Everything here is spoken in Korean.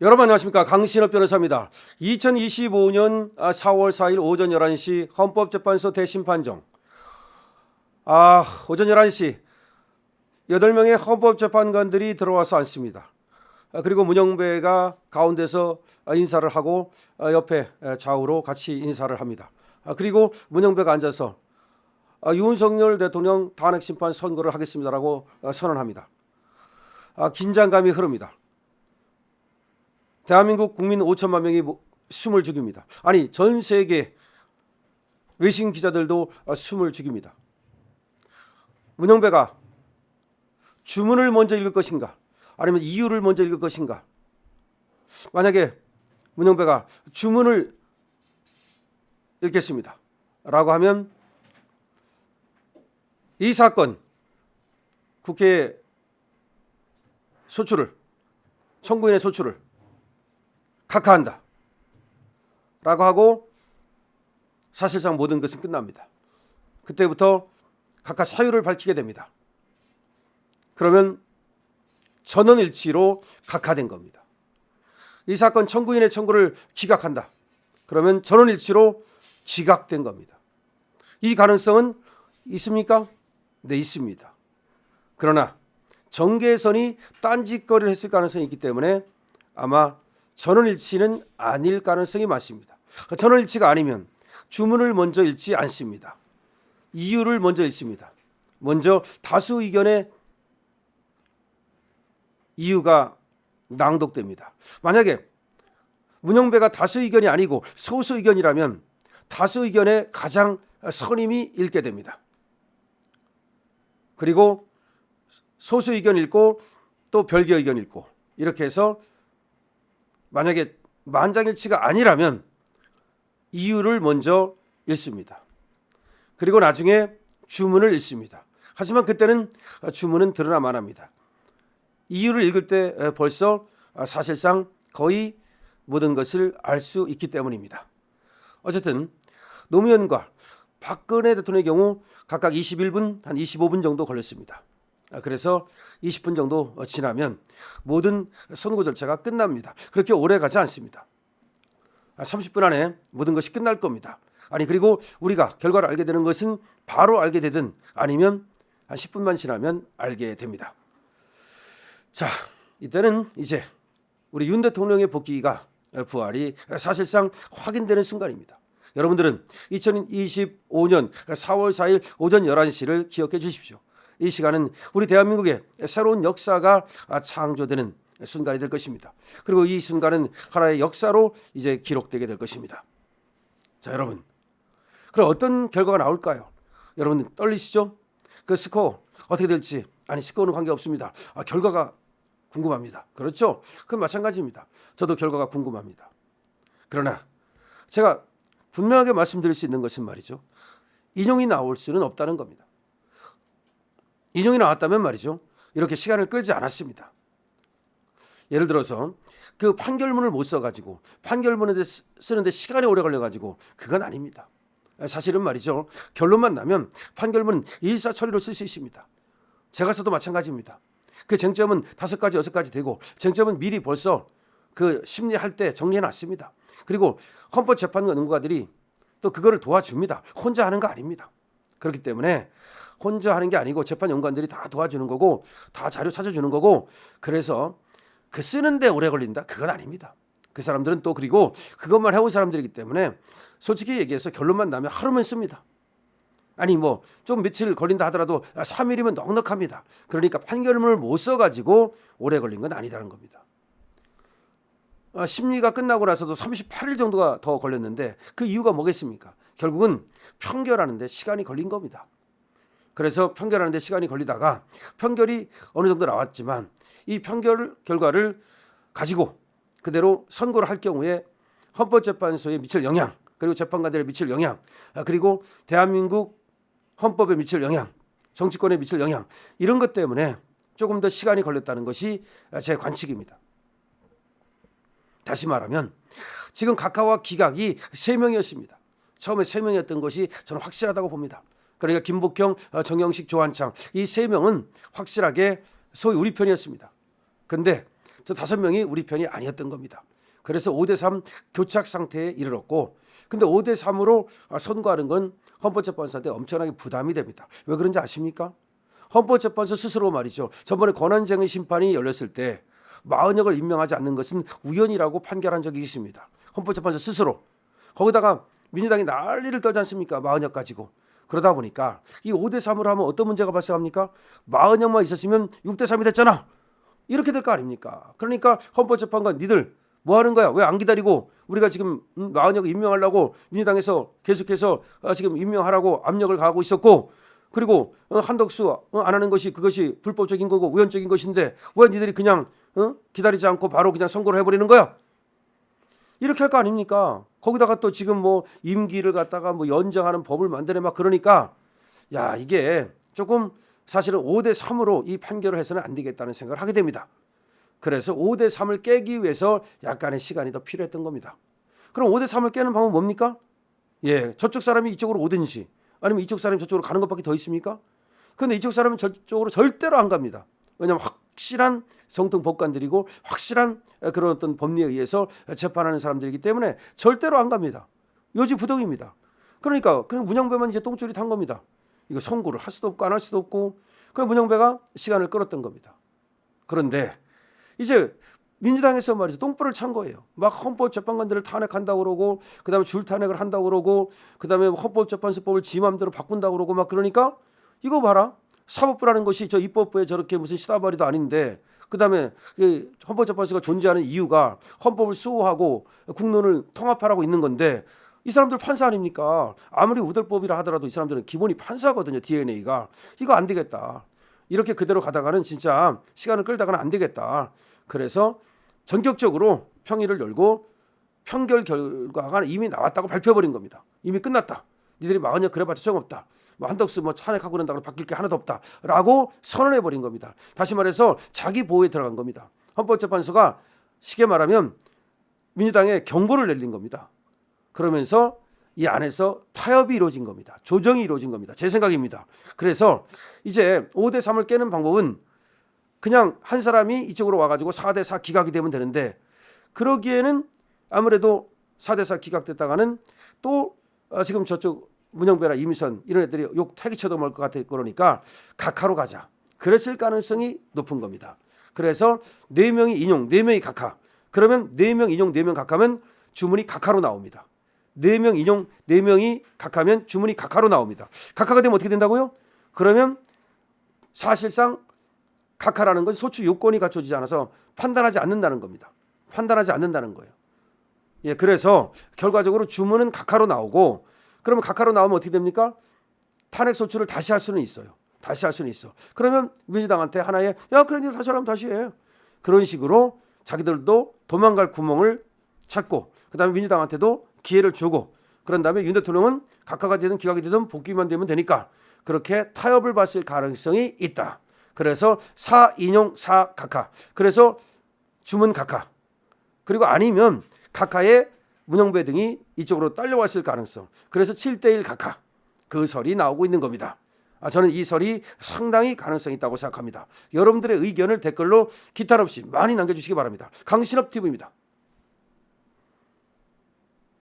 여러분 안녕하십니까, 강신업 변호사입니다. 2025년 4월 4일 오전 11시 헌법재판소 대심판정. 오전 11시 8명의 헌법재판관들이 들어와서 앉습니다. 그리고 문영배가 가운데서 인사를 하고 옆에 좌우로 같이 인사를 합니다. 그리고 문영배가 앉아서 윤석열 대통령 탄핵심판 선고를 하겠습니다라고 선언합니다. 긴장감이 흐릅니다. 대한민국 국민 5천만 명이 숨을 죽입니다. 아니, 전 세계 외신 기자들도 숨을 죽입니다. 문영배가 주문을 먼저 읽을 것인가, 아니면 이유를 먼저 읽을 것인가? 만약에 문영배가 주문을 읽겠습니다 라고 하면 이 사건 국회 소추를, 청구인의 소추를 각하한다 라고 하고 사실상 모든 것은 끝납니다. 그때부터 각하 사유를 밝히게 됩니다. 그러면 전원일치로 각하된 겁니다. 이 사건 청구인의 청구를 기각한다. 그러면 전원일치로 기각된 겁니다. 이 가능성은 있습니까? 네, 있습니다. 그러나 정계선이 딴짓거리를 했을 가능성이 있기 때문에 아마 전원일치는 아닐 가능성이 많습니다. 전원일치가 아니면 주문을 먼저 읽지 않습니다. 이유를 먼저 읽습니다. 먼저 다수 의견의 이유가 낭독됩니다. 만약에 문영배가 다수 의견이 아니고 소수 의견이라면 다수 의견의 가장 선임이 읽게 됩니다. 그리고 소수 의견 읽고 또 별개 의견 읽고 이렇게 해서 만약에 만장일치가 아니라면 이유를 먼저 읽습니다. 그리고 나중에 주문을 읽습니다. 하지만 그때는 주문은 드러나만 합니다. 이유를 읽을 때 벌써 사실상 거의 모든 것을 알 수 있기 때문입니다. 어쨌든 노무현과 박근혜 대통령의 경우 각각 21분, 한 25분 정도 걸렸습니다. 그래서 20분 정도 지나면 모든 선고 절차가 끝납니다. 그렇게 오래 가지 않습니다. 30분 안에 모든 것이 끝날 겁니다. 아니, 그리고 우리가 결과를 알게 되는 것은 바로 알게 되든 아니면 한 10분만 지나면 알게 됩니다. 자, 이때는 이제 우리 윤 대통령의 복귀가 부활이 사실상 확인되는 순간입니다. 여러분들은 2025년 4월 4일 오전 11시를 기억해 주십시오. 이 시간은 우리 대한민국의 새로운 역사가 창조되는 순간이 될 것입니다. 그리고 이 순간은 하나의 역사로 이제 기록되게 될 것입니다. 자, 여러분, 그럼 어떤 결과가 나올까요? 여러분 떨리시죠? 그 스코어 어떻게 될지. 아니, 스코어는 관계없습니다. 결과가 궁금합니다. 그렇죠? 그건 마찬가지입니다. 저도 결과가 궁금합니다. 그러나 제가 분명하게 말씀드릴 수 있는 것은 말이죠, 인용이 나올 수는 없다는 겁니다. 인용이 나왔다면 말이죠, 이렇게 시간을 끌지 않았습니다. 예를 들어서 그 판결문을 못 써가지고 판결문을 쓰는데 시간이 오래 걸려가지고 그건 아닙니다. 사실은 말이죠, 결론만 나면 판결문은 일사천리로 쓸 수 있습니다. 제가 써도 마찬가지입니다. 그 쟁점은 5가지, 6가지 되고 쟁점은 미리 벌써 그 심리할 때 정리해놨습니다. 그리고 헌법재판관 연구가들이 또 그거를 도와줍니다. 혼자 하는 거 아닙니다. 그렇기 때문에 혼자 하는 게 아니고 재판 연구관들이 다 도와주는 거고 다 자료 찾아주는 거고, 그래서 그 쓰는데 오래 걸린다? 그건 아닙니다. 그 사람들은 또 그리고 그것만 해온 사람들이기 때문에 솔직히 얘기해서 결론만 나면 하루면 씁니다. 아니, 뭐 좀 며칠 걸린다 하더라도 3일이면 넉넉합니다. 그러니까 판결문을 못 써가지고 오래 걸린 건 아니다는 겁니다. 심리가 끝나고 나서도 38일 정도가 더 걸렸는데 그 이유가 뭐겠습니까? 결국은 판결하는데 시간이 걸린 겁니다. 그래서 판결하는데 시간이 걸리다가 판결이 어느 정도 나왔지만 이 판결 결과를 가지고 그대로 선고를 할 경우에 헌법재판소에 미칠 영향, 그리고 재판관들에 미칠 영향, 그리고 대한민국 헌법에 미칠 영향, 정치권에 미칠 영향, 이런 것 때문에 조금 더 시간이 걸렸다는 것이 제 관측입니다. 다시 말하면 지금 각하와 기각이 3명이었습니다. 처음에 3명이었던 것이 저는 확실하다고 봅니다. 그러니까 김복형, 정영식, 조한창 이 3명은 확실하게 소위 우리 편이었습니다. 그런데 저 5명이 우리 편이 아니었던 겁니다. 그래서 5대3 교착 상태에 이르렀고, 근데 5대3으로 선고하는 건 헌법재판소한테 엄청나게 부담이 됩니다. 왜 그런지 아십니까? 헌법재판소 스스로 말이죠. 저번에 권한쟁의 심판이 열렸을 때 마은혁을 임명하지 않는 것은 우연이라고 판결한 적이 있습니다. 헌법재판소 스스로. 거기다가 민주당이 난리를 떨지 않습니까? 마은혁 가지고. 그러다 보니까 이 5대3으로 하면 어떤 문제가 발생합니까? 마은혁만 있었으면 6대3이 됐잖아. 이렇게 될 거 아닙니까? 그러니까 헌법재판관 니들 뭐 하는 거야? 왜 안 기다리고 우리가 지금 마은혁 임명하려고 민주당에서 계속해서 지금 임명하라고 압력을 가하고 있었고, 그리고 한덕수 안 하는 것이 그것이 불법적인 거고 우연적인 것인데 왜 니들이 그냥 기다리지 않고 바로 그냥 선고를 해버리는 거야? 이렇게 할 거 아닙니까? 거기다가 또 지금 뭐 임기를 갖다가 뭐 연장하는 법을 만드네 막 그러니까, 야, 이게 조금 사실은 5대3으로 이 판결을 해서는 안 되겠다는 생각을 하게 됩니다. 그래서 5대3을 깨기 위해서 약간의 시간이 더 필요했던 겁니다. 그럼 5대3을 깨는 방법은 뭡니까? 예, 저쪽 사람이 이쪽으로 오든지 아니면 이쪽 사람이 저쪽으로 가는 것밖에 더 있습니까? 그런데 이쪽 사람은 저쪽으로 절대로 안 갑니다. 왜냐하면 확실한 정통 법관들이고 확실한 그런 어떤 법리에 의해서 재판하는 사람들이기 때문에 절대로 안 갑니다. 요지부동입니다. 그러니까 그냥 문영배만 이제 똥줄이 탄 겁니다. 이거 선고를 할 수도 없고 안 할 수도 없고, 그냥 문영배가 시간을 끌었던 겁니다. 그런데 이제 민주당에서 말이죠, 똥불을 찬 거예요. 막 헌법재판관들을 탄핵한다고 그러고, 그다음에 줄탄핵을 한다고 그러고, 그다음에 헌법재판소법을 지 맘대로 바꾼다고 그러고 막 그러니까, 이거 봐라, 사법부라는 것이 저 입법부에 저렇게 무슨 시다바리도 아닌데, 그다음에 헌법재판소가 존재하는 이유가 헌법을 수호하고 국론을 통합하라고 있는 건데, 이 사람들 판사 아닙니까? 아무리 우들법이라 하더라도 이 사람들은 기본이 판사거든요. DNA가. 이거 안 되겠다. 이렇게 그대로 가다가는 진짜 시간을 끌다가는 안 되겠다. 그래서 전격적으로 평의를 열고 판결 결과가 이미 나왔다고 발표해버린 겁니다. 이미 끝났다. 니들이 마흔여 그래봤자 소용없다. 뭐 한덕수 뭐 탄핵하고 그런다고 바뀔 게 하나도 없다라고 선언해버린 겁니다. 다시 말해서 자기 보호에 들어간 겁니다. 헌법재판소가 쉽게 말하면 민주당에 경고를 내린 겁니다. 그러면서 이 안에서 타협이 이루어진 겁니다. 조정이 이루어진 겁니다. 제 생각입니다. 그래서 이제 5대3을 깨는 방법은 그냥 한 사람이 이쪽으로 와가지고 4대4 기각이 되면 되는데, 그러기에는 아무래도 4대4 기각됐다가는 또 지금 저쪽 문영배나 이미선 이런 애들이 욕 태기 쳐도 먹을 것 같아. 그러니까 각하로 가자. 그랬을 가능성이 높은 겁니다. 그래서 4명이 인용, 4명이 각하. 그러면 4명 인용, 4명 각하면 주문이 각하로 나옵니다. 4명 인용, 4명이 각하면 주문이 각하로 나옵니다. 각하가 되면 어떻게 된다고요? 그러면 사실상 각하라는 건 소추 요건이 갖춰지지 않아서 판단하지 않는다는 겁니다. 판단하지 않는다는 거예요. 예, 그래서 결과적으로 주문은 각하로 나오고, 그러면 각하로 나오면 어떻게 됩니까? 탄핵 소추를 다시 할 수는 있어요. 다시 할 수는 있어. 그러면 민주당한테 하나의 야, 그래 니들 다시 하려면 다시 해. 그런 식으로 자기들도 도망갈 구멍을 찾고, 그다음에 민주당한테도 기회를 주고, 그런 다음에 윤 대통령은 각하가 되든 기각이 되든 복귀만 되면 되니까 그렇게 타협을 봤을 가능성이 있다. 그래서 4 인용 4 각하. 그래서 주문 각하. 그리고 아니면 각하의 문영배 등이 이쪽으로 딸려왔을 가능성. 그래서 7대1 각하. 그 설이 나오고 있는 겁니다. 저는 이 설이 상당히 가능성이 있다고 생각합니다. 여러분들의 의견을 댓글로 기탄 없이 많이 남겨주시기 바랍니다. 강신업 TV입니다.